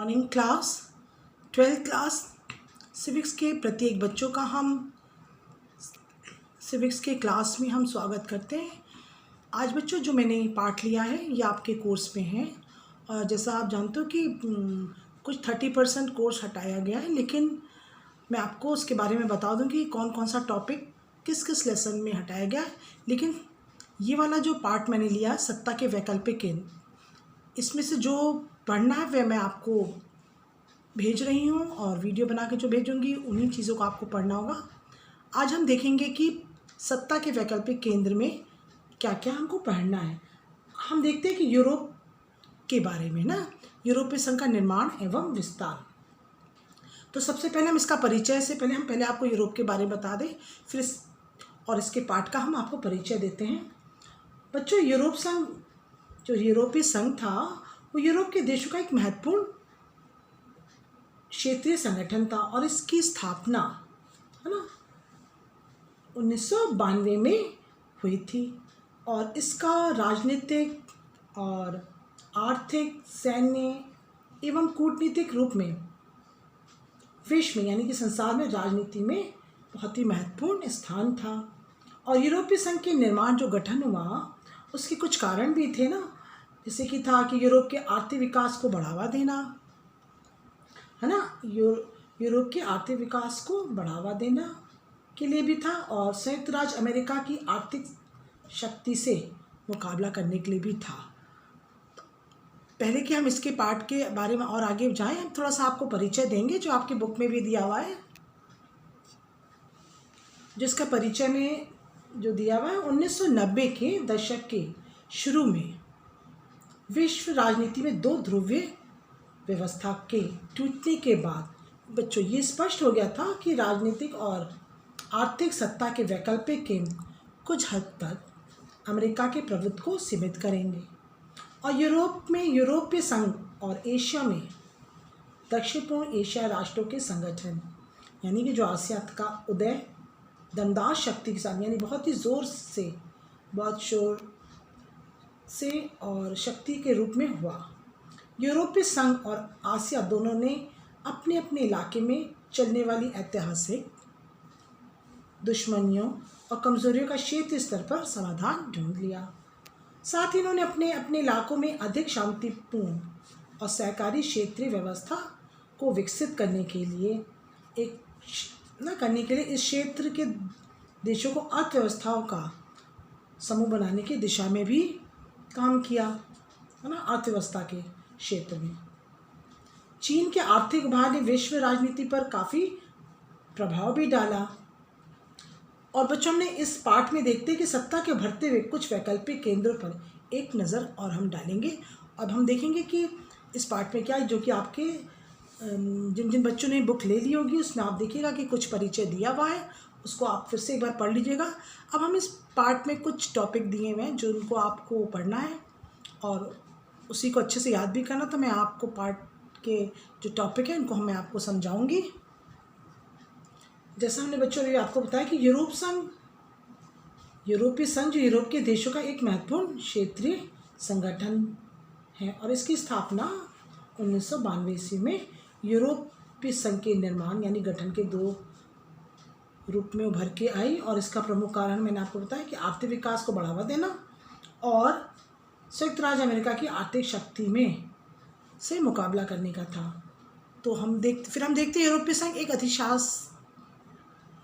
Morning class 12th class civics के प्रत्येक बच्चों का हम सिविक्स के क्लास में हम स्वागत करते हैं। आज बच्चों जो मैंने पाठ लिया है ये आपके कोर्स में है और जैसा आप जानते हो कि कुछ 30% कोर्स हटाया गया है, लेकिन मैं आपको उसके बारे में बता दूं कि कौन कौन सा टॉपिक किस किस लेसन में हटाया गया है। लेकिन ये वाला जो पार्ट मैंने लिया सत्ता के वैकल्पिक केंद्र, इसमें से जो पढ़ना है वह मैं आपको भेज रही हूँ और वीडियो बना के जो भेजूँगी उन्हीं चीज़ों को आपको पढ़ना होगा। आज हम देखेंगे कि सत्ता के वैकल्पिक केंद्र में क्या क्या हमको पढ़ना है। हम देखते हैं कि यूरोप के बारे में यूरोपीय संघ का निर्माण एवं विस्तार। तो सबसे पहले हम इसका परिचय से पहले आपको यूरोप के बारे में बता दें, फिर इसके पाठ का हम आपको परिचय देते हैं। बच्चों, यूरोप संघ जो यूरोपीय संघ था वो यूरोप के देशों का एक महत्वपूर्ण क्षेत्रीय संगठन था और इसकी स्थापना 1992 में हुई थी और इसका राजनीतिक और आर्थिक, सैन्य एवं कूटनीतिक रूप में विश्व में यानी कि संसार में राजनीति में बहुत ही महत्वपूर्ण स्थान था। और यूरोपीय संघ के निर्माण जो गठन हुआ उसके कुछ कारण भी थे जैसे कि था कि यूरोप के आर्थिक विकास को बढ़ावा देना, है ना, यूरोप के आर्थिक विकास को बढ़ावा देना के लिए भी था और संयुक्त राज्य अमेरिका की आर्थिक शक्ति से मुकाबला करने के लिए भी था। पहले कि हम इसके पाठ के बारे में और आगे जाएं, हम थोड़ा सा आपको परिचय देंगे जो आपकी बुक में भी दिया हुआ है। जिसका परिचय में जो दिया हुआ है 1990 के दशक के शुरू में विश्व राजनीति में दो ध्रुवीय व्यवस्था के टूटने के बाद बच्चों ये स्पष्ट हो गया था कि राजनीतिक और आर्थिक सत्ता के वैकल्पिक केंद्र कुछ हद तक अमेरिका के प्रभुत्व को सीमित करेंगे और यूरोप में यूरोपीय संघ और एशिया में दक्षिण पूर्व एशिया राष्ट्रों के संगठन यानी कि जो आसिया का उदय दमदार शक्ति के साथ यानी बहुत ही ज़ोर से, बहुत शोर से और शक्ति के रूप में हुआ। यूरोपीय संघ और आसिया दोनों ने अपने अपने इलाके में चलने वाली ऐतिहासिक दुश्मनियों और कमजोरियों का क्षेत्रीय स्तर पर समाधान ढूंढ लिया। साथ ही इन्होंने अपने अपने इलाकों में अधिक शांतिपूर्ण और सहकारी क्षेत्रीय व्यवस्था को विकसित करने के लिए इस क्षेत्र के देशों को अर्थव्यवस्थाओं का समूह बनाने की दिशा में भी काम किया, है ना। अर्थव्यवस्था के क्षेत्र में चीन के आर्थिक उभार ने विश्व राजनीति पर काफ़ी प्रभाव भी डाला। और बच्चों, हमने इस पाठ में देखते हैं कि सत्ता के बढ़ते हुए कुछ वैकल्पिक केंद्रों पर एक नज़र और हम डालेंगे। अब हम देखेंगे कि इस पाठ में क्या है, जो कि आपके जिन जिन बच्चों ने बुक ले ली होगी उसमें आप देखिएगा कि कुछ परिचय दिया हुआ है, उसको आप फिर से एक बार पढ़ लीजिएगा। अब हम इस पार्ट में कुछ टॉपिक दिए हुए हैं जो उनको आपको पढ़ना है और उसी को अच्छे से याद भी करना। तो मैं आपको पार्ट के जो टॉपिक है उनको मैं आपको समझाऊंगी। जैसा हमने बच्चों ने आपको बताया कि यूरोपीय संघ जो यूरोप के देशों का एक महत्वपूर्ण क्षेत्रीय संगठन है और इसकी स्थापना 1992 ईस्वी में यूरोपीय संघ के निर्माण यानी गठन के दो रूप में उभर के आई। और इसका प्रमुख कारण मैंने आपको बताया कि आर्थिक विकास को बढ़ावा देना और संयुक्त राज्य अमेरिका की आर्थिक शक्ति में से मुकाबला करने का था। तो हम देखते हैं यूरोपीय संघ एक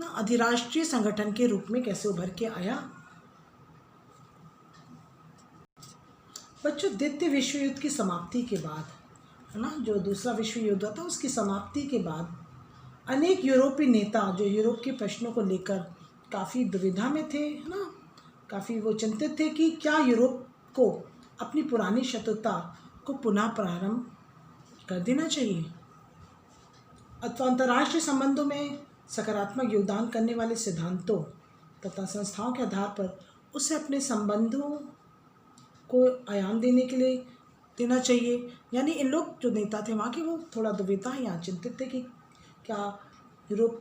अधिराष्ट्रीय संगठन के रूप में कैसे उभर के आया। बच्चों, द्वितीय विश्व युद्ध की समाप्ति के बाद, है ना, जो दूसरा विश्व युद्ध था उसकी समाप्ति के बाद अनेक यूरोपीय नेता जो यूरोप के प्रश्नों को लेकर काफ़ी दुविधा में थे, है ना, काफ़ी वो चिंतित थे कि क्या यूरोप को अपनी पुरानी शत्रुता को पुनः प्रारंभ कर देना चाहिए अथवा अंतर्राष्ट्रीय संबंधों में सकारात्मक योगदान करने वाले सिद्धांतों तथा संस्थाओं के आधार पर उसे अपने संबंधों को आयाम देने के लिए देना चाहिए। यानी इन लोग जो नेता थे वहाँ के वो थोड़ा दुविधा या चिंतित थे कि क्या यूरोप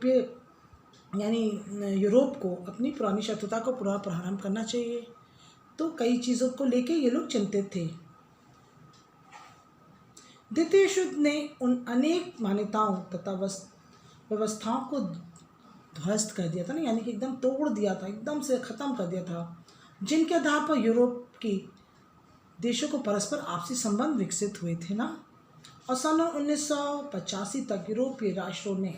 को अपनी पुरानी शत्रुता को पुनः प्रारंभ करना चाहिए। तो कई चीज़ों को लेके ये लोग चिंतित थे। द्वितीय विश्व युद्ध ने उन अनेक मान्यताओं तथा व्यवस्थाओं को ध्वस्त कर दिया था ना, यानी कि एकदम तोड़ दिया था, एकदम से ख़त्म कर दिया था, जिनके आधार पर यूरोप की देशों को परस्पर आपसी संबंध विकसित हुए थे ना। और सन 1985 तक यूरोपीय राष्ट्रों ने,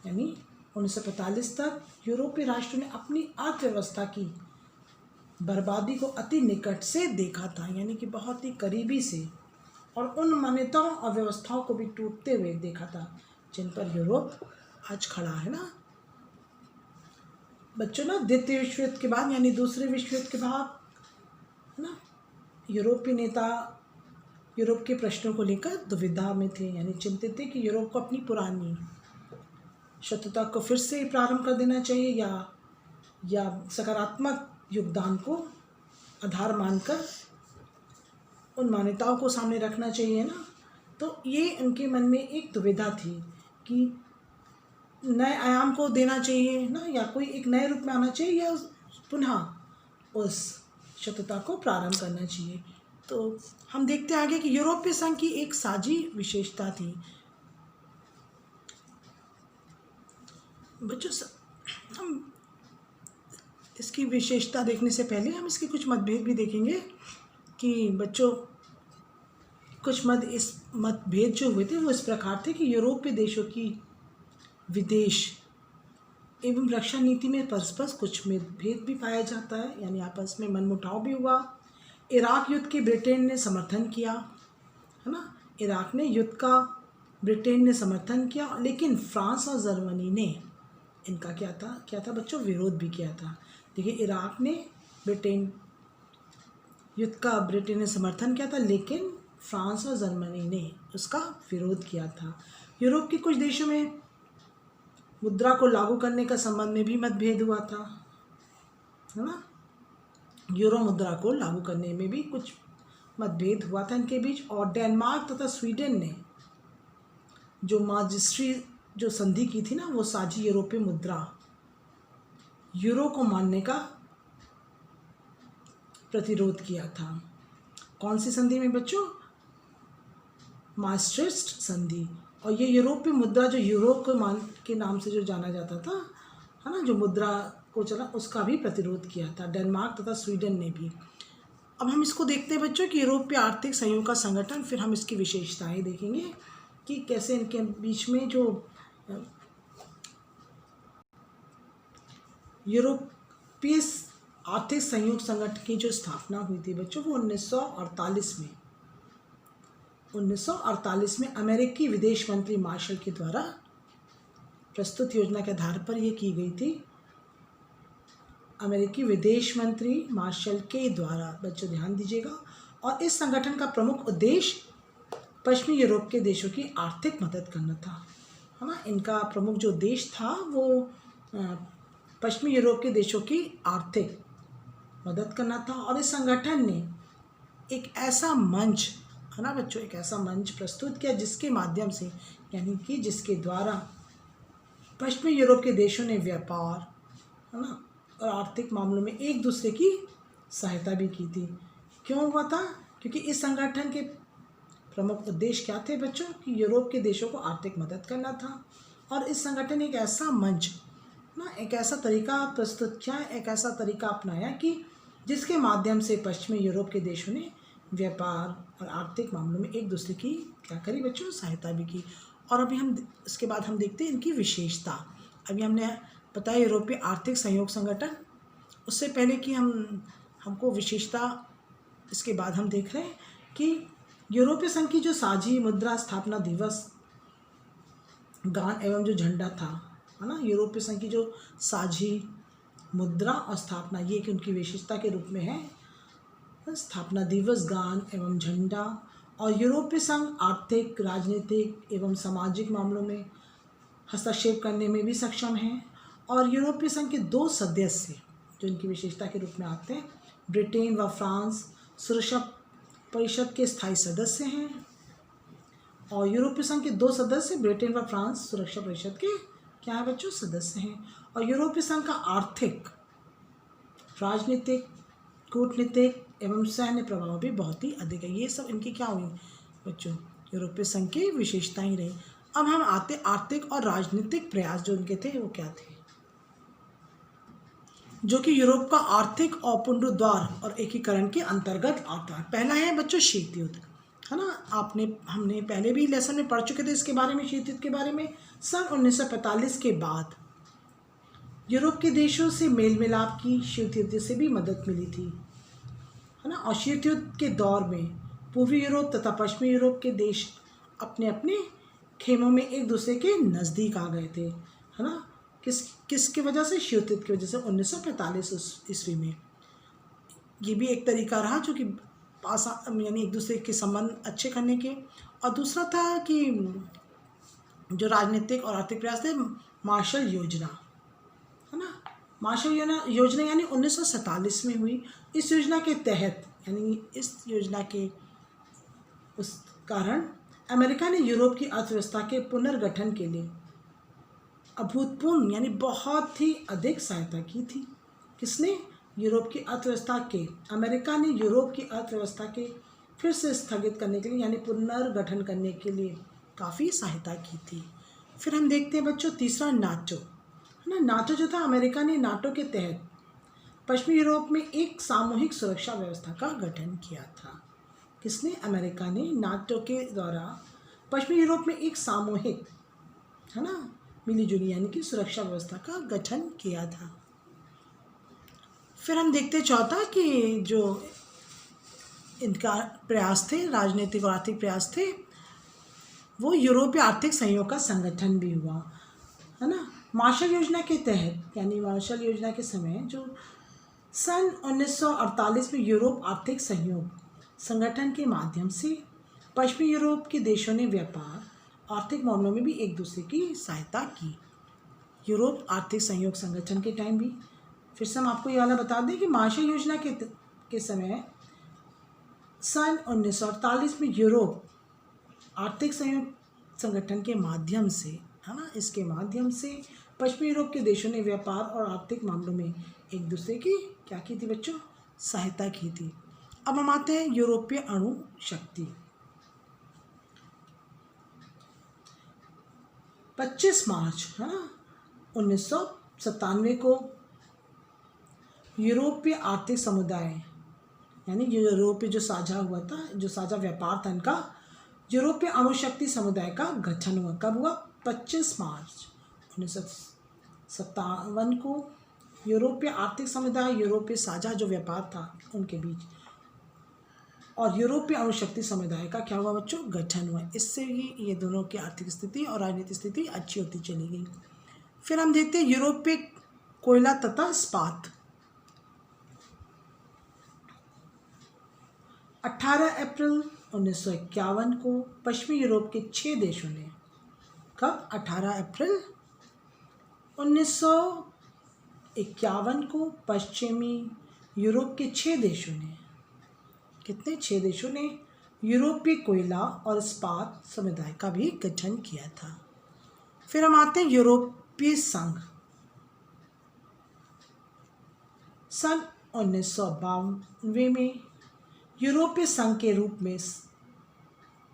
यानी 1945 तक यूरोपीय राष्ट्रों ने अपनी अर्थव्यवस्था की बर्बादी को अति निकट से देखा था, यानी कि बहुत ही करीबी से, और उन मान्यताओं और व्यवस्थाओं को भी टूटते हुए देखा था जिन पर यूरोप आज खड़ा है ना बच्चों ना। द्वितीय विश्व युद्ध के बाद, यानी दूसरे विश्व युद्ध के बाद ना, यूरोपीय नेता यूरोप के प्रश्नों को लेकर दुविधा में थे, यानी चिंतित थे कि यूरोप को अपनी पुरानी शत्रुता को फिर से प्रारंभ कर देना चाहिए या सकारात्मक योगदान को आधार मानकर उन मान्यताओं को सामने रखना चाहिए ना। तो ये उनके मन में एक दुविधा थी कि नए आयाम को देना चाहिए ना, या कोई एक नए रूप में आना चाहिए, या पुनः उस शत्रुता को प्रारंभ करना चाहिए। तो हम देखते हैं आगे कि यूरोपीय संघ की एक साझी विशेषता थी बच्चों। हम इसकी विशेषता देखने से पहले हम इसके कुछ मतभेद भी देखेंगे कि बच्चों कुछ मतभेद जो हुए थे वो इस प्रकार थे कि यूरोपीय देशों की विदेश एवं रक्षा नीति में परस्पर कुछ मतभेद भी पाया जाता है, यानी आपस में मनमुटाव भी हुआ। इराक युद्ध के ब्रिटेन ने समर्थन किया, है ना, इराक ने युद्ध का ब्रिटेन ने समर्थन किया, लेकिन फ्रांस और जर्मनी ने इनका क्या था बच्चों, विरोध भी किया था। देखिए, इराक ने युद्ध का ब्रिटेन ने समर्थन किया था, लेकिन फ्रांस और जर्मनी ने उसका विरोध किया था। यूरोप के कुछ देशों में मुद्रा को लागू करने का संबंध में भी मतभेद हुआ था, है ना। यूरो मुद्रा को लागू करने में भी कुछ मतभेद हुआ था इनके बीच। और डेनमार्क तथा स्वीडन ने जो माजिस्ट्री जो संधि की थी ना, वो साझी यूरोपीय मुद्रा यूरो को मानने का प्रतिरोध किया था। कौन सी संधि में बच्चों? मास्ट्रिस्ट संधि। और ये यूरोपीय मुद्रा जो यूरो के नाम से जो जाना जाता था, है ना, जो मुद्रा को चला, उसका भी प्रतिरोध किया था डेनमार्क तथा स्वीडन ने भी। अब हम इसको देखते हैं बच्चों कि यूरोपीय आर्थिक सहयोग का संगठन, फिर हम इसकी विशेषताएं देखेंगे कि कैसे इनके बीच में जो यूरोपीय आर्थिक सहयोग संगठन की जो स्थापना हुई थी बच्चों, वो 1948 में अमेरिकी विदेश मंत्री मार्शल के द्वारा प्रस्तुत योजना के आधार पर यह की गई थी। अमेरिकी विदेश मंत्री मार्शल के द्वारा, बच्चों ध्यान दीजिएगा। और इस संगठन का प्रमुख उद्देश्य पश्चिमी यूरोप के देशों की आर्थिक मदद करना था, है ना। इनका प्रमुख जो देश था वो पश्चिमी यूरोप के देशों की आर्थिक मदद करना था। और इस संगठन ने एक ऐसा मंच, है ना बच्चों, एक ऐसा मंच प्रस्तुत किया जिसके माध्यम से, यानी कि जिसके द्वारा पश्चिमी यूरोप के देशों ने व्यापार, है ना, और आर्थिक मामलों में एक दूसरे की सहायता भी की थी। क्यों हुआ था? क्योंकि इस संगठन के प्रमुख उद्देश्य क्या थे बच्चों? कि यूरोप के देशों को आर्थिक मदद करना था। और इस संगठन ने एक ऐसा मंच ना, एक ऐसा तरीका प्रस्तुत किया, एक ऐसा तरीका अपनाया कि जिसके माध्यम से पश्चिमी यूरोप के देशों ने व्यापार और आर्थिक मामलों में एक दूसरे की क्या करी बच्चों? सहायता भी की। और अभी हम इसके बाद हम देखते हैं इनकी विशेषता। अभी हमने बताया यूरोपीय आर्थिक सहयोग संगठन, उससे पहले कि हमको विशेषता, इसके बाद हम देख रहे हैं कि यूरोपीय संघ की जो साझी मुद्रा स्थापना दिवस गान एवं जो झंडा था, है ना, यूरोपीय संघ की जो साझी मुद्रा और स्थापना, ये कि उनकी विशेषता के रूप में है स्थापना दिवस, गान एवं झंडा। और यूरोपीय संघ आर्थिक, राजनीतिक एवं सामाजिक मामलों में हस्तक्षेप करने में भी सक्षम है। और यूरोपीय संघ के 2 सदस्य जो इनकी विशेषता के रूप में आते हैं, ब्रिटेन व फ्रांस सुरक्षा परिषद के स्थायी सदस्य हैं। और यूरोपीय संघ के 2 सदस्य ब्रिटेन व फ्रांस सुरक्षा परिषद के क्या है बच्चों? सदस्य हैं। और यूरोपीय संघ का आर्थिक, राजनीतिक, कूटनीतिक एवं सैन्य प्रभाव भी बहुत ही अधिक है। ये सब इनकी क्या हुई बच्चों? यूरोपीय संघ की विशेषताएं रही। अब हम आते आर्थिक और राजनीतिक प्रयास जो उनके थे वो क्या थे, जो कि यूरोप का आर्थिक और पुनरुद्धार और एकीकरण के अंतर्गत आता है। पहला है बच्चों शीत युद्ध, है ना, हमने पहले भी लेसन में पढ़ चुके थे इसके बारे में, शीत युद्ध के बारे में। सन 1945 के बाद यूरोप के देशों से मेल मिलाप की शीत युद्ध से भी मदद मिली थी, है ना। और शीत युद्ध के दौर में पूर्वी यूरोप तथा पश्चिमी यूरोप के देश अपने अपने खेमों में एक दूसरे के नज़दीक आ गए थे, है ना। किसकी वजह से, शीत युद्ध की वजह से 1945 ईस्वी में। ये भी एक तरीका रहा जो कि पास यानी एक दूसरे के संबंध अच्छे करने के। और दूसरा था कि जो राजनीतिक और आर्थिक प्रयास थे, मार्शल योजना, है ना। मार्शल योजना यानी 1947 में हुई। इस योजना के तहत यानी इस योजना के उस कारण अमेरिका ने यूरोप की अर्थव्यवस्था के पुनर्गठन के लिए अभूतपूर्व यानी बहुत ही अधिक सहायता की थी। किसने, यूरोप की अर्थव्यवस्था के, अमेरिका ने यूरोप की अर्थव्यवस्था के फिर से स्थगित करने के लिए यानी पुनर्गठन करने के लिए काफ़ी सहायता की थी। फिर हम देखते हैं बच्चों तीसरा नाटो, है ना। नाटो जो था, अमेरिका ने नाटो के तहत पश्चिमी यूरोप में एक सामूहिक सुरक्षा व्यवस्था का गठन किया था। किसने, अमेरिका ने नाटो के द्वारा पश्चिमी यूरोप में एक सामूहिक, है ना, मिलीजुली यानी कि सुरक्षा व्यवस्था का गठन किया था। फिर हम देखते चौथा कि जो इनका प्रयास थे, राजनीतिक और आर्थिक प्रयास थे, वो यूरोपीय आर्थिक सहयोग का संगठन भी हुआ, है ना। मार्शल योजना के तहत यानी मार्शल योजना के समय जो सन 1948 में यूरोप आर्थिक सहयोग संगठन के माध्यम से पश्चिमी यूरोप के देशों ने व्यापार आर्थिक मामलों में भी एक दूसरे की सहायता की। यूरोप आर्थिक सहयोग संगठन के टाइम भी। फिर से हम आपको ये वाला बता दें कि मार्शल योजना के समय सन 1948 में यूरोप आर्थिक सहयोग संगठन के माध्यम से, है ना, इसके माध्यम से पश्चिमी यूरोप के देशों ने व्यापार और आर्थिक मामलों में एक दूसरे की क्या की थी बच्चों, सहायता की थी। अब हम आते हैं यूरोपीय अणु शक्ति। 25 मार्च, है ना, 1997 को यूरोपीय आर्थिक समुदाय यानी यूरोपीय जो साझा हुआ था, जो साझा व्यापार था इनका, यूरोपीय अणु शक्ति समुदाय का गठन हुआ। कब हुआ, 25 मार्च 1957 को यूरोपीय आर्थिक समुदाय, यूरोपीय साझा जो व्यापार था उनके बीच और यूरोपीय अणु शक्ति समुदाय का क्या हुआ बच्चों, गठन हुआ। इससे ही ये दोनों की आर्थिक स्थिति और राजनीतिक स्थिति अच्छी होती चली गई। फिर हम देखते हैं यूरोपीय कोयला तथा इस्पात। 18 अप्रैल 1951 को पश्चिमी यूरोप के 6 देशों ने, कब, 18 अप्रैल 1951 को पश्चिमी यूरोप के 6 देशों ने, कितने, 6 देशों ने यूरोपीय कोयला और इस्पात समुदाय का भी गठन किया था। फिर हम आते हैं यूरोपीय संघ। सन 1992 में यूरोपीय संघ के रूप में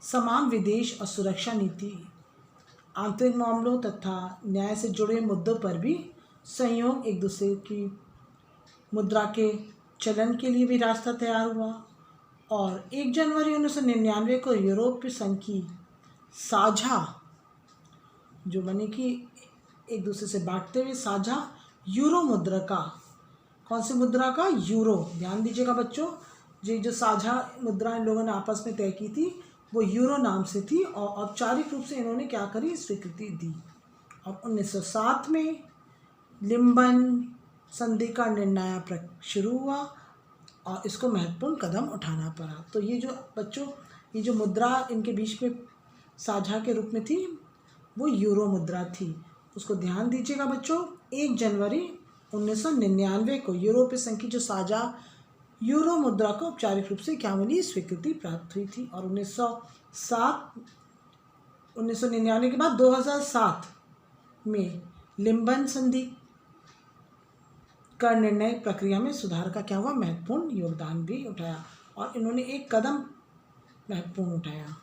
समान विदेश और सुरक्षा नीति, आंतरिक मामलों तथा न्याय से जुड़े मुद्दों पर भी सहयोग, एक दूसरे की मुद्रा के चलन के लिए भी रास्ता तैयार हुआ। और 1 जनवरी 1999 को यूरोपीय संघ की साझा जो बनी कि एक दूसरे से बांटते हुए साझा यूरो मुद्रा का, कौन सी मुद्रा का, यूरो, ध्यान दीजिएगा बच्चों, जो साझा मुद्रा इन लोगों ने आपस में तय की थी वो यूरो नाम से थी और औपचारिक रूप से इन्होंने क्या करी, स्वीकृति दी। और 1907 में लिम्बन संधि का निर्णय शुरू हुआ और इसको महत्वपूर्ण कदम उठाना पड़ा। तो ये जो बच्चों, ये जो मुद्रा इनके बीच में साझा के रूप में थी वो यूरो मुद्रा थी, उसको ध्यान दीजिएगा बच्चों। 1 जनवरी 1999 को यूरोपीय संघ की जो साझा यूरो मुद्रा को औपचारिक रूप से क्या मिली, स्वीकृति प्राप्त हुई थी। और 1999 के बाद 2007 में लिम्बन संधि का निर्णय प्रक्रिया में सुधार का क्या हुआ, महत्वपूर्ण योगदान भी उठाया और इन्होंने एक कदम महत्वपूर्ण उठाया।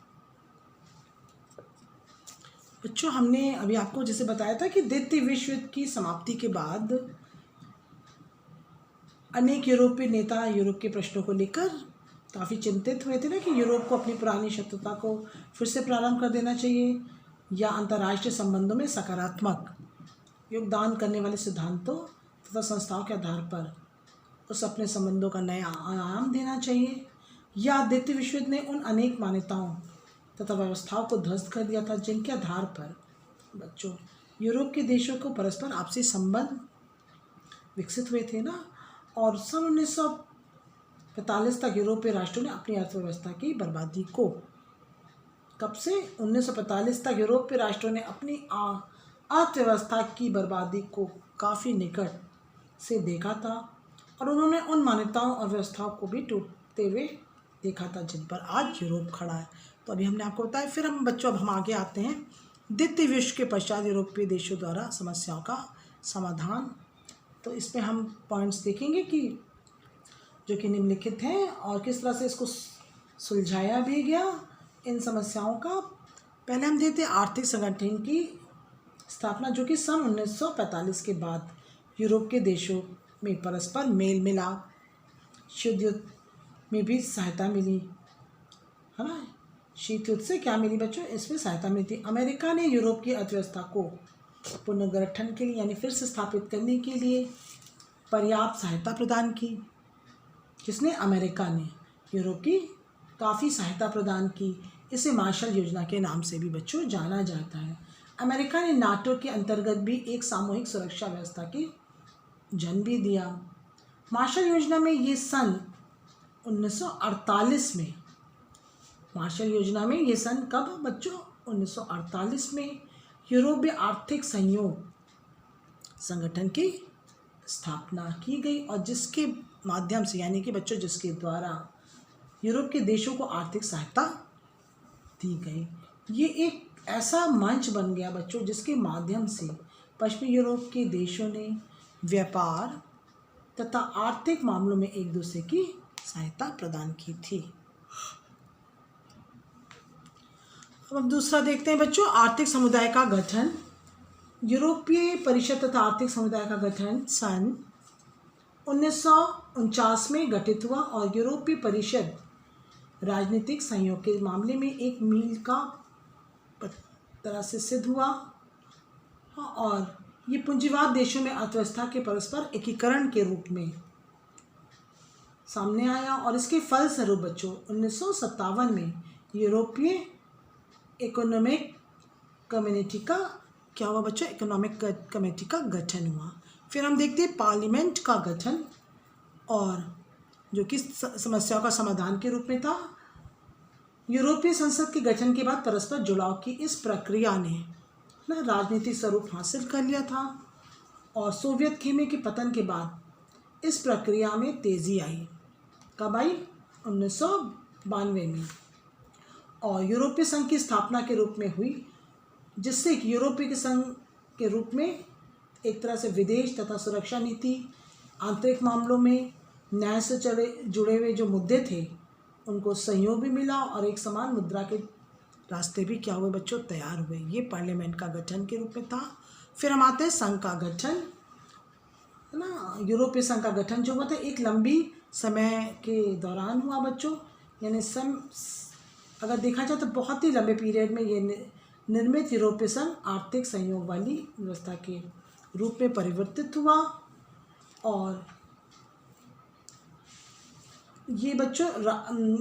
बच्चों हमने अभी आपको जैसे बताया था कि द्वितीय विश्व युद्ध की समाप्ति के बाद अनेक यूरोपीय नेता यूरोप के प्रश्नों को लेकर काफ़ी चिंतित हुए थे ना कि यूरोप को अपनी पुरानी शत्रुता को फिर से प्रारंभ कर देना चाहिए या अंतर्राष्ट्रीय संबंधों में सकारात्मक योगदान करने वाले सिद्धांतों तथा संस्थाओं के आधार पर उस अपने संबंधों का नया आयाम देना चाहिए, या द्वितीय विश्व युद्ध ने उन अनेक मान्यताओं तथा व्यवस्थाओं को ध्वस्त कर दिया था जिनके आधार पर बच्चों यूरोप के देशों को परस्पर आपसी संबंध विकसित हुए थे ना। और सन 1945 तक यूरोपीय राष्ट्रों ने अपनी अर्थव्यवस्था की बर्बादी को, कब से 1945 तक यूरोपीय राष्ट्रों ने अपनी अर्थव्यवस्था की बर्बादी को काफ़ी निकट से देखा था और उन्होंने उन मान्यताओं और व्यवस्थाओं को भी टूटते हुए देखा था जिन पर आज यूरोप खड़ा है। तो अभी हमने आपको बताया। फिर हम बच्चों अब हम आगे आते हैं द्वितीय विश्व के पश्चात यूरोपीय देशों द्वारा समस्याओं का समाधान। तो इसमें हम पॉइंट्स देखेंगे कि जो कि निम्नलिखित हैं और किस तरह से इसको सुलझाया भी गया इन समस्याओं का। पहले हम देखते हैं आर्थिक संगठन की स्थापना, जो कि सन 1945 के बाद यूरोप के देशों में परस्पर मेल मिलाप, शीत युद्ध में भी सहायता मिली, है ना। शीत युद्ध से क्या मिली बच्चों, इसमें सहायता मिली थी। अमेरिका ने यूरोप की अर्थव्यवस्था को पुनर्गठन के लिए यानी फिर से स्थापित करने के लिए पर्याप्त सहायता प्रदान की। जिसने अमेरिका ने यूरोप की काफ़ी सहायता प्रदान की। इसे मार्शल योजना के नाम से भी बच्चों जाना जाता है। अमेरिका ने नाटो के अंतर्गत भी एक सामूहिक सुरक्षा व्यवस्था की जन्म भी दिया। मार्शल योजना में ये सन 1948 में, मार्शल योजना में ये सन कब बच्चों 1948 में यूरोपीय आर्थिक सहयोग संगठन की स्थापना की गई और जिसके माध्यम से यानी कि बच्चों जिसके द्वारा यूरोप के देशों को आर्थिक सहायता दी गई। ये एक ऐसा मंच बन गया बच्चों जिसके माध्यम से पश्चिमी यूरोप के देशों ने व्यापार तथा आर्थिक मामलों में एक दूसरे की सहायता प्रदान की थी। अब दूसरा देखते हैं बच्चों आर्थिक समुदाय का गठन। यूरोपीय परिषद तथा आर्थिक समुदाय का गठन सन 1949 में गठित हुआ और यूरोपीय परिषद राजनीतिक सहयोग के मामले में एक मील का तरह से सिद्ध हुआ और ये पूंजीवाद देशों में अर्थव्यवस्था के परस्पर एकीकरण के रूप में सामने आया। और इसके फलस्वरूप बच्चों 1957 में यूरोपीय इकोनॉमिक कम्युनिटी का क्या हुआ बच्चों, इकोनॉमिक कमेटी का गठन हुआ। फिर हम देखते हैं पार्लियामेंट का गठन, और जो कि समस्याओं का समाधान के रूप में था। यूरोपीय संसद के गठन के बाद परस्पर जुड़ाव की इस प्रक्रिया ने ना राजनीतिक स्वरूप हासिल कर लिया था और सोवियत खेमे के पतन के बाद इस प्रक्रिया में तेज़ी आई। कब आई, 1992 में, और यूरोपीय संघ की स्थापना के रूप में हुई, जिससे कि यूरोपीय संघ के रूप में एक तरह से विदेश तथा सुरक्षा नीति, आंतरिक मामलों में न्याय से जुड़े हुए जो मुद्दे थे उनको सहयोग भी मिला और एक समान मुद्रा के रास्ते भी क्या हुए बच्चों, तैयार हुए। ये पार्लियामेंट का गठन के रूप में था। फिर हम आते हैं संघ का गठन, है ना। यूरोपीय संघ का गठन जो हुआ था एक लंबी समय के दौरान हुआ बच्चों, यानी अगर देखा जाए तो बहुत ही लंबे पीरियड में ये निर्मित यूरोपीय संघ आर्थिक सहयोग वाली व्यवस्था के रूप में परिवर्तित हुआ। और ये बच्चों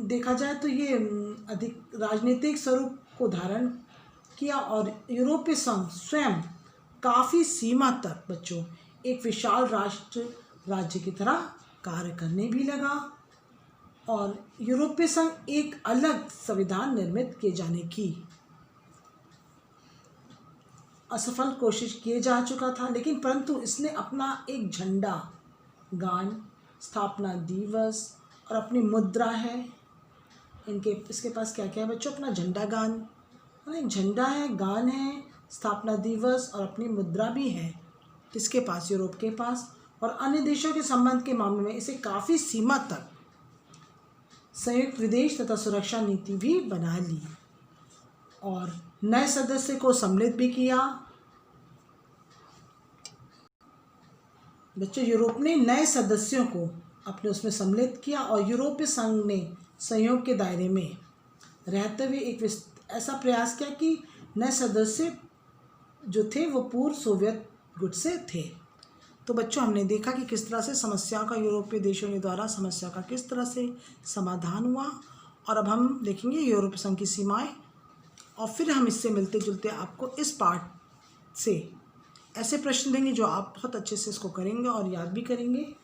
देखा जाए तो ये अधिक राजनीतिक स्वरूप को धारण किया और यूरोपीय संघ स्वयं काफ़ी सीमा तक बच्चों एक विशाल राष्ट्र राज्य की तरह कार्य करने भी लगा और यूरोपीय संघ एक अलग संविधान निर्मित किए जाने की असफल कोशिश किए जा चुका था, लेकिन परंतु इसने अपना एक झंडा गान, स्थापना दिवस और अपनी मुद्रा है। इसके पास क्या क्या है बच्चों, अपना झंडा गान, एक झंडा है, गान है, स्थापना दिवस और अपनी मुद्रा भी है। किसके पास, यूरोप के पास। और अन्य देशों के संबंध के मामले में इसे काफ़ी सीमा तक संयुक्त विदेश तथा सुरक्षा नीति भी बना ली। और नए सदस्य को सम्मिलित भी किया। बच्चों, यूरोप ने नए सदस्यों को अपने उसमें सम्मिलित किया और यूरोपीय संघ ने सहयोग के दायरे में रहते हुए एक ऐसा प्रयास किया कि नए सदस्य जो थे वो पूर्व सोवियत गुट से थे। तो बच्चों, हमने देखा कि किस तरह से समस्या का यूरोपीय देशों के द्वारा समस्या का किस तरह से समाधान हुआ। और अब हम देखेंगे यूरोपीय संघ की सीमाएं, और फिर हम इससे मिलते जुलते आपको इस पार्ट से ऐसे प्रश्न देंगे जो आप बहुत अच्छे से इसको करेंगे और याद भी करेंगे।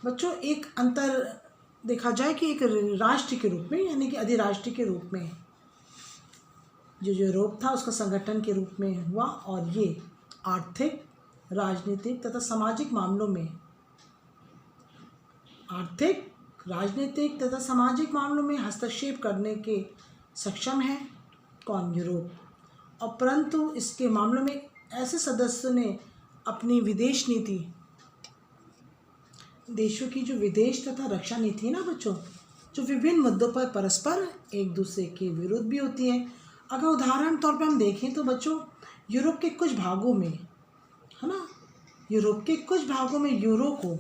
बच्चों, एक अंतर देखा जाए कि एक राष्ट्र के रूप में यानी कि अधिराष्ट्र के रूप में जो यूरोप था उसका संगठन के रूप में हुआ, और ये आर्थिक, राजनीतिक तथा सामाजिक मामलों में हस्तक्षेप करने के सक्षम है। कौन? यूरोप। और परंतु इसके मामलों में ऐसे सदस्यों ने अपनी विदेश नीति, देशों की जो विदेश तथा रक्षा नीति है ना बच्चों, जो विभिन्न मुद्दों पर परस्पर एक दूसरे के विरुद्ध भी होती है। अगर उदाहरण तौर पे हम देखें तो बच्चों, यूरोप के कुछ भागों में, है ना, यूरोप के कुछ भागों में यूरो को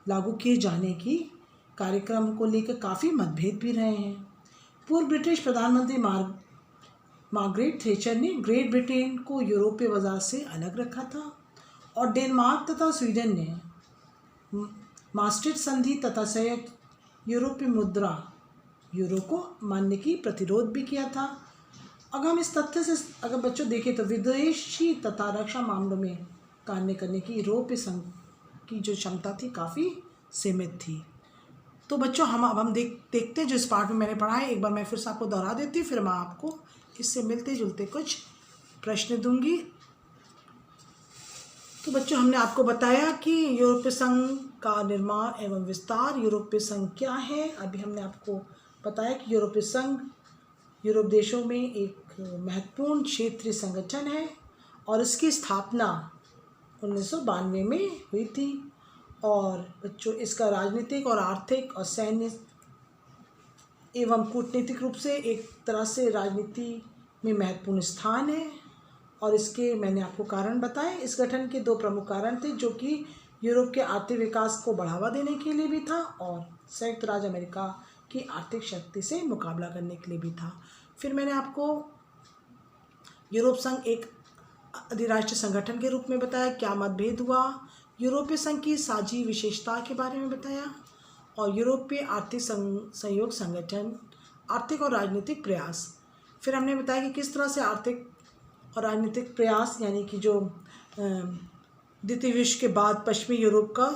लागू किए जाने की कार्यक्रम को लेकर काफ़ी मतभेद भी रहे हैं। पूर्व ब्रिटिश प्रधानमंत्री मार्गरेट थैचर ने ग्रेट ब्रिटेन को यूरोपीय बाजार से अलग रखा था, और डेनमार्क तथा स्वीडन ने मास्ट्रिक्ट संधि तथा संयुक्त यूरोपीय मुद्रा यूरो को मानने की प्रतिरोध भी किया था। अगर हम इस तथ्य से अगर बच्चों देखें तो विदेशी तथा रक्षा मामलों में कार्य करने की यूरोपीय संघ की जो क्षमता थी काफ़ी सीमित थी। तो बच्चों, हम देखते हैं जो इस पार्ट में मैंने पढ़ा है, एक बार मैं फिर से आपको दोहरा देती हूँ, फिर मैं आपको इससे मिलते जुलते कुछ प्रश्न दूंगी। तो बच्चों, हमने आपको बताया कि यूरोपीय संघ का निर्माण एवं विस्तार। यूरोपीय संघ क्या है? अभी हमने आपको बताया कि यूरोपीय संघ यूरोप देशों में एक महत्वपूर्ण क्षेत्रीय संगठन है, और इसकी स्थापना 1992 में हुई थी। और बच्चों, इसका राजनीतिक और आर्थिक और सैन्य एवं कूटनीतिक रूप से एक तरह से राजनीति में महत्वपूर्ण स्थान है। और इसके मैंने आपको कारण बताए। इस गठन के दो प्रमुख कारण थे, जो कि यूरोप के आर्थिक विकास को बढ़ावा देने के लिए भी था और संयुक्त राज्य अमेरिका की आर्थिक शक्ति से मुकाबला करने के लिए भी था। फिर मैंने आपको यूरोप संघ एक अधिराष्ट्रीय संगठन के रूप में बताया, क्या मतभेद हुआ, यूरोपीय संघ की साझी विशेषता के बारे में बताया, और यूरोपीय आर्थिक सहयोग संगठन, आर्थिक और राजनीतिक प्रयास। फिर हमने बताया कि किस तरह से आर्थिक और राजनीतिक प्रयास यानी कि जो द्वितीय विश्व के बाद पश्चिमी यूरोप का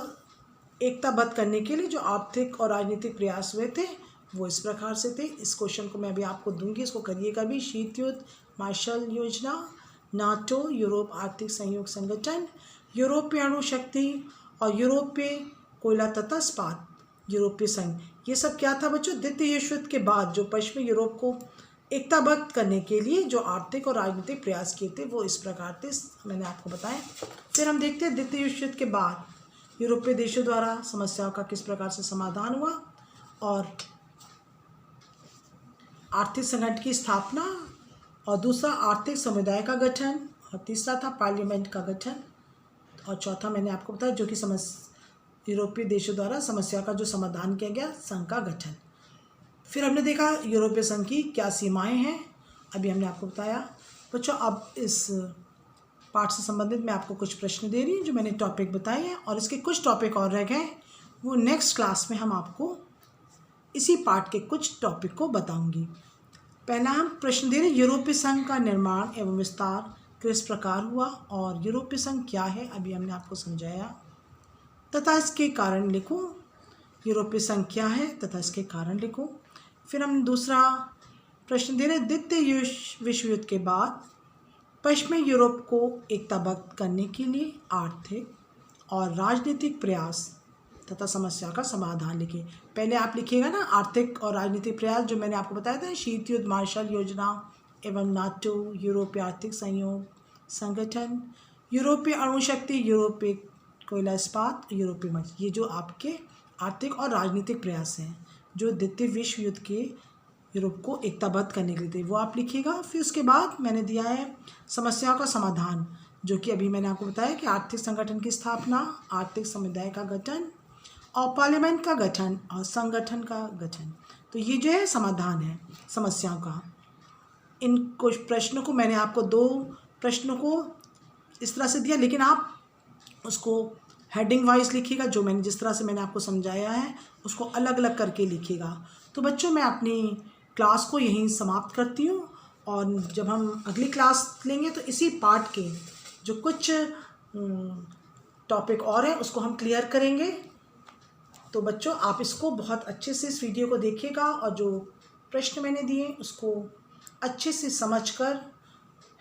एकताबद्ध करने के लिए जो आर्थिक और राजनीतिक प्रयास हुए थे वो इस प्रकार से थे। इस क्वेश्चन को मैं अभी आपको दूंगी, इसको करिएगा भी। शीत युद्ध, मार्शल योजना, नाटो, यूरोप आर्थिक सहयोग संगठन, यूरोपीय अणु शक्ति और यूरोपीय कोयला तथा इस्पात, यूरोपीय संघ। ये सब क्या था बच्चों? द्वितीय विश्व युद्ध के बाद जो पश्चिमी यूरोप को एकताबद्ध करने के लिए जो आर्थिक और राजनीतिक प्रयास किए थे वो इस प्रकार थे, मैंने आपको बताया। फिर हम देखते हैं द्वितीय विश्व युद्ध के बाद यूरोपीय देशों द्वारा समस्याओं का किस प्रकार से समाधान हुआ, और आर्थिक संगठन की स्थापना, और दूसरा आर्थिक समुदाय का गठन, और तीसरा था पार्लियामेंट का गठन, और चौथा मैंने आपको बताया जो कि यूरोपीय देशों द्वारा समस्या का जो समाधान किया गया, संघ का गठन। फिर हमने देखा यूरोपीय संघ की क्या सीमाएं हैं, अभी हमने आपको बताया। बच्चों, अब इस पाठ से संबंधित मैं आपको कुछ प्रश्न दे रही हूँ जो मैंने टॉपिक बताए हैं, और इसके कुछ टॉपिक और रह गए, वो नेक्स्ट क्लास में हम आपको इसी पाठ के कुछ टॉपिक को बताऊंगी। पहला हम प्रश्न दे रहे हैं, यूरोपीय संघ का निर्माण एवं विस्तार किस प्रकार हुआ, और यूरोपीय संघ क्या है अभी हमने आपको समझाया, तथा इसके कारण लिखो। यूरोपीय संघ क्या है तथा इसके कारण लिखो। फिर हम दूसरा प्रश्न दे रहे हैं, द्वितीय विश्व युद्ध के बाद पश्चिमी यूरोप को एकताबद्ध करने के लिए आर्थिक और राजनीतिक प्रयास तथा समस्या का समाधान लिखिए। पहले आप लिखिएगा ना आर्थिक और राजनीतिक प्रयास, जो मैंने आपको बताया था, शीत युद्ध, मार्शल योजना एवं नाटो, यूरोपीय आर्थिक सहयोग संगठन, यूरोपीय अणु शक्ति, यूरोपीय कोयला इस्पात, यूरोपीय ये जो आपके आर्थिक और राजनीतिक प्रयास हैं जो द्वितीय विश्व युद्ध के यूरोप को एकताबद्ध करने के लिए थे, वो आप लिखिएगा। फिर उसके बाद मैंने दिया है समस्याओं का समाधान, जो कि अभी मैंने आपको बताया कि आर्थिक संगठन की स्थापना, आर्थिक समुदाय का गठन और पार्लियामेंट का गठन और संगठन का गठन। तो ये जो है समाधान है समस्याओं का। इन कुछ प्रश्नों को मैंने आपको 2 प्रश्नों को इस तरह से दिया, लेकिन आप उसको हेडिंग वाइज लिखिएगा। जो मैंने जिस तरह से मैंने आपको समझाया है उसको अलग अलग करके लिखिएगा। तो बच्चों, मैं अपनी क्लास को यहीं समाप्त करती हूँ, और जब हम अगली क्लास लेंगे तो इसी पार्ट के जो कुछ टॉपिक और हैं उसको हम क्लियर करेंगे। तो बच्चों, आप इसको बहुत अच्छे से इस वीडियो को देखिएगा और जो प्रश्न मैंने दिए उसको अच्छे से समझकर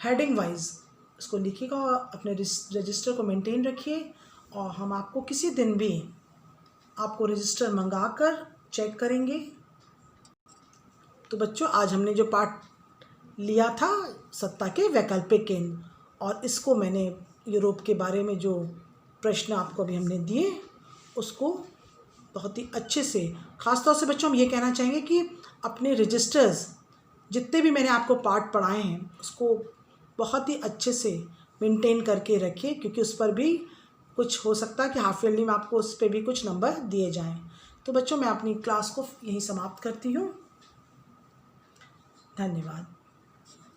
हेडिंग वाइज उसको लिखिएगा और अपने रजिस्टर को मेंटेन रखिए। और हम आपको किसी दिन भी आपको रजिस्टर मंगा कर चेक करेंगे। तो बच्चों, आज हमने जो पार्ट लिया था सत्ता के वैकल्पिक केंद्र, और इसको मैंने यूरोप के बारे में जो प्रश्न आपको अभी हमने दिए उसको बहुत ही अच्छे से, ख़ासतौर से बच्चों हम ये कहना चाहेंगे कि अपने रजिस्टर्स जितने भी मैंने आपको पार्ट पढ़ाए हैं उसको बहुत ही अच्छे से मेंटेन करके रखिए, क्योंकि उस पर भी कुछ हो सकता है कि हाफ ईयरली में आपको उस पर भी कुछ नंबर दिए जाएं। तो बच्चों, मैं अपनी क्लास को यहीं समाप्त करती हूँ। धन्यवाद।